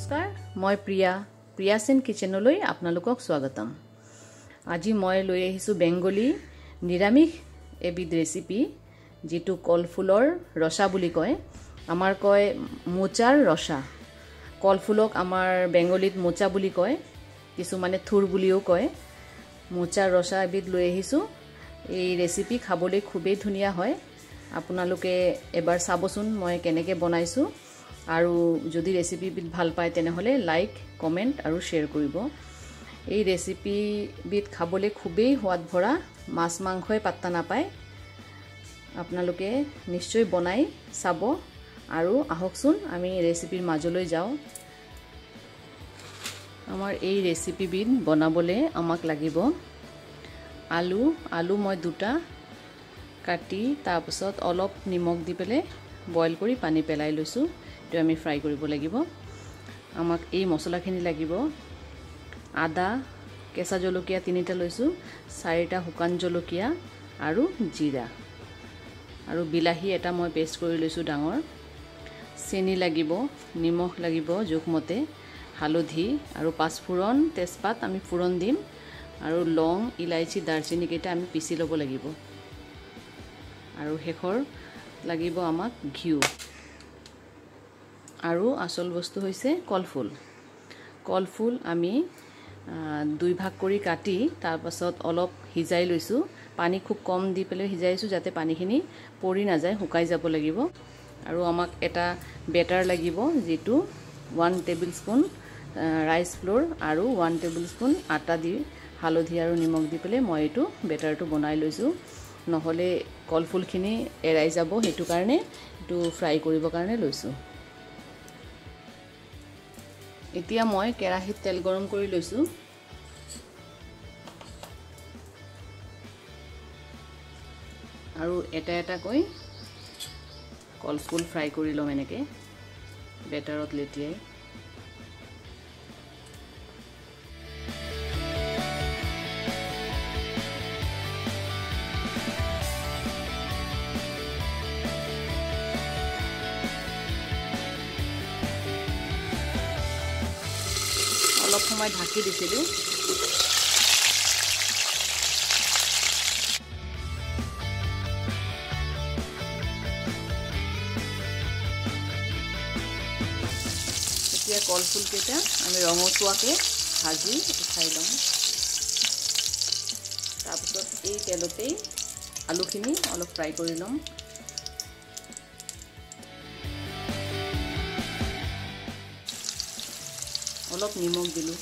নমস্কাৰ মই প্ৰিয়াসেন কিচেনলৈ আপোনালোকক স্বাগতম। আজি মই লৈ আহিছো বেংগলী নিৰামিষ এবিধ ৰেচিপি যেটো কলফুলৰ ৰসা বুলি কয়। আমাৰ কয় মোচাৰ ৰসা। কলফুলক আমাৰ বেংগলীত মোচা বুলি কয়, কিছুমানে থুৰ বুলিও কয়। মোচাৰ ৰসা এবিধ লৈ আহিছো। এই ৰেচিপি খাবলৈ খুবেই ধুনীয়া হয়। আপোনালোকে এবাৰ চাবচোন মই কেনেকৈ বনাইছো। আৰু যদি ৰেচিপি বিধ ভাল পায় তেনেহলে লাইক কমেন্ট আৰু শেয়াৰ কৰিব। এই ৰেচিপি বিধ খাবলৈ খুবেই সোৱাদ ভৰা, মাছ মাংসই পাত্তা নাপায়। আপোনালোকে নিশ্চয় বনাই চাব। আৰু আহকচোন আমি ৰেচিপিৰ মাজলৈ যাওঁ। আমাৰ এই ৰেচিপি বিধ বনাবলৈ আমাক লাগিব আলু মই দুটা কাটি তাৰ পিছত অলপ নিমখ দি পেলে বইল কৰি পানী পেলাই লৈছো। তো আমি ফ্ৰাই কৰিব লাগিব। আমাক এই মছলাখিনি লাগিব আদা, কেঁচা জলকীয়া 3টা লৈছো, 4টা শুকান জলকীয়া আৰু জিৰা, আৰু বিলাহী এটা মই পেষ্ট কৰি লৈছো ডাঙৰ। চেনি লাগিব, নিমখ লাগিব জোখমতে, হালধি আৰু পাঁচফোৰণ, তেজপাত আমি ফোৰণ দিম, আৰু লং, ইলাইচি, দাৰচিনি কেইটা আমি পিছি ল'ব লাগিব। আৰু শেষৰ লাগিব আমাক ঘিউ। আৰু আসল বস্তু হৈছে কলফুল আমি 2 ভাগ কৰি কাটি তাৰ পাছত অলপ হিজাই লৈছো। পানী খুব কম দি পেলে হিজাইছো যাতে পানীখিনি পৰি নাযায়, শুকাই যাব লাগিব। আৰু আমাক এটা বেটাৰ লাগিব যেটো 1 টেবিলস্পুন ৰাইস ফ্লোৰ আৰু 1 টেবিলস্পুন আটা দি হালধি আৰু নিমখ দি পেলে মই এটো বেটাৰটো বনাই লৈছো। নহলে কলফুলখিনি এৰাই যাব, হেতু কাৰণে এটো ফ্ৰাই কৰিবৰ কাৰণে লৈছো। এতিয়া মই কেৰাহীত তেল গৰম কৰি লৈছো। আৰু এটা কৈ কলফুল ফ্ৰাই কৰি লম এনেকে বেটাৰত লেটিয়াই। অলপ সময় ঢাকি দিছিলো। এতিয়া কলফুল কেইটা আমি ৰঙচুৱাকে ভাজি উঠাই লম। তাৰপিছত এই তেলতেই আলুখিনি অলপ ফ্ৰাই কৰি লম। অলপ নিমখ দিলো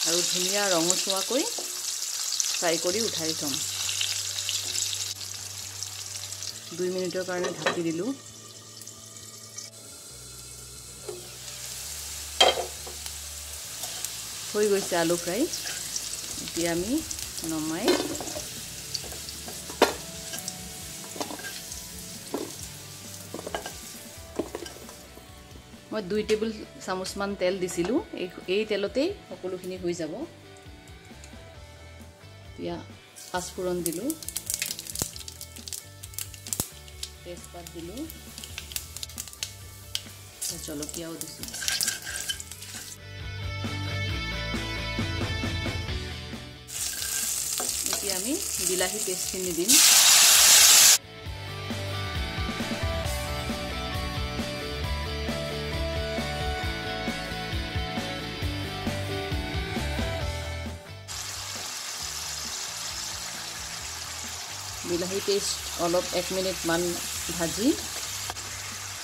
আৰু ধুনীয়া ৰঙচুৱাকৈ ফ্ৰাই কৰি উঠাই থম। 2 মিনিটৰ কাৰণে ঢাকি দিলো। হৈ গৈছে আলু ফ্ৰাই। এতিয়া আমি নমাই মই 2 টেবিল চামুচ মান তেল দিছিলো। এই তেলতেই সকলোখিনি হৈ যাব। এতিয়া পাঁচফোৰণ দিলো, তেজপাত দিলো, জলকীয়াও দিছো। এতিয়া আমি বিলাহী পেষ্টখিনি দিম। বিলাহী পেষ্ট অলপ 1 মিনিট মান ভাজি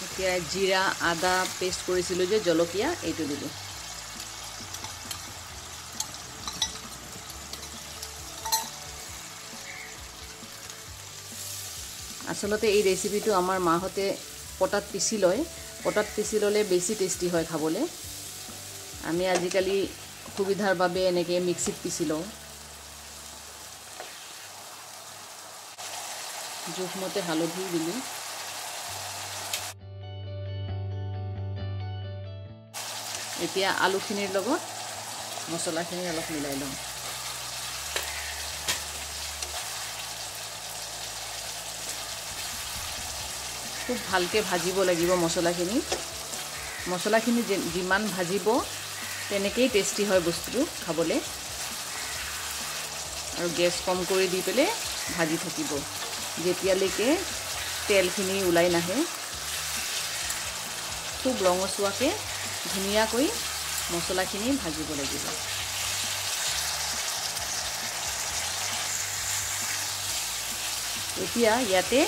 এতিয়া জিৰা, আদা পেষ্ট কৰিছিলো যে জলকীয়া এইটো দিলো। আসলতে এই ৰেচিপিটো আমাৰ মাহতে পটাত পিছি লয়। পটাত পিছি ললে বেছি টেষ্টি হয় খাবলৈ। আমি আজিকালি সুবিধাৰ বাবে এনেকে মিক্সিত পিছি লওঁ। জোখমতে হালধি দিলো। এতিয়া আলুখিনিৰ লগত মছলাখিনি অলপ মিলাই লম। খুব ভালকে ভাজিব লাগিব মছলাখিনি। মছলাখিনি যিমান ভাজিব তেনেকেই টেষ্টি হয় বস্তুটো খাবলৈ। আৰু গেছ কম কৰি দি পেলাই ভাজি থাকিব যেতিয়ালৈকে তেলখিনি ওলাই নাহে। খুব ৰঙচুৱাকৈ ধুনীয়াকৈ মছলাখিনি ভাজিব লাগিব। এতিয়া ইয়াতে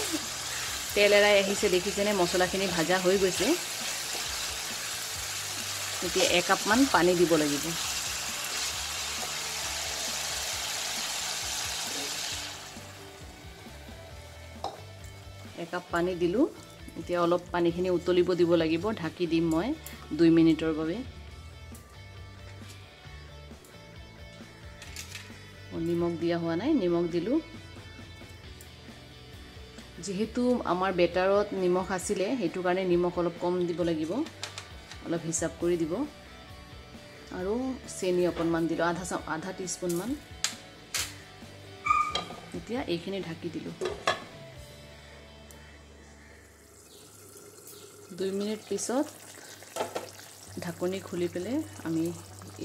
তেল এৰাই আহিছে, দেখিছেনে? মছলাখিনি ভাজা হৈ গৈছে। এতিয়া 1 কাপমান পানী দিব লাগিব। একাপ পানী দিলোঁ। এতিয়া অলপ পানীখিনি উতলিব দিব লাগিব। ঢাকি দিম মই 2 মিনিটৰ বাবে। নিমখ দিয়া হোৱা নাই, নিমখ দিলোঁ। যেহেতু আমাৰ বেটাৰত নিমখ আছিলে সেইটো কাৰণে নিমখ অলপ কম দিব লাগিব, অলপ হিচাপ কৰি দিব। আৰু চেনি অকণমান দিলোঁ, আধা টিস্পুনমান। এতিয়া এইখিনি ঢাকি দিলোঁ। 2 মিনিট পিছত ঢাকনি খুলি পেলাই আমি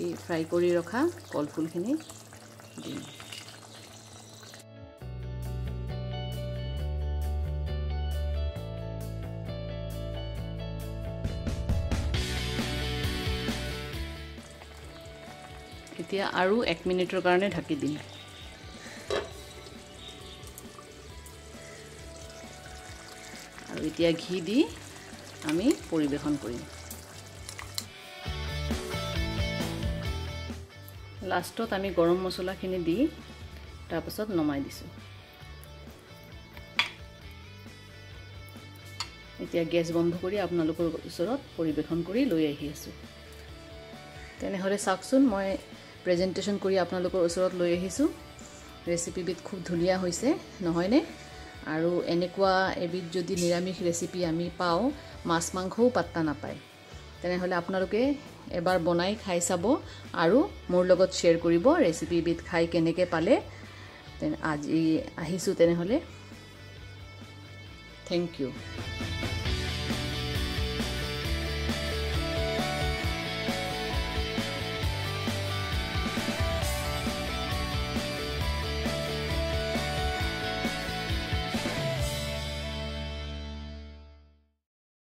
এই ফ্ৰাই কৰি ৰখা কলফুলখিনি দিম। এতিয়া আৰু 1 মিনিটৰ কাৰণে ঢাকি দিম। আৰু এতিয়া ঘি দি আমি পৰিবেশন কৰিম। লাষ্টত আমি গৰম মছলাখিনি দি তাৰপিছত নমাই দিছোঁ। এতিয়া গেছ বন্ধ কৰি আপোনালোকৰ ওচৰত পৰিবেশন কৰি লৈ আহি আছোঁ। তেনেহ'লে চাওকচোন, মই প্ৰেজেণ্টেশ্যন কৰি আপোনালোকৰ ওচৰত লৈ আহিছোঁ। ৰেচিপিবিধ খুব ধুনীয়া হৈছে, নহয়নে? আৰু এনেকুৱা এবিধ যদি নিৰামিষ ৰেচিপি আমি পাওঁ, মাছ মাংসও পাত্তা নাপায়। তেনেহ'লে আপোনালোকে এবাৰ বনাই খাই চাব আৰু মোৰ লগত শ্বেয়াৰ কৰিব ৰেচিপিবিধ খাই কেনেকৈ পালে। আজি আহিছোঁ তেনেহ'লে। Thank U.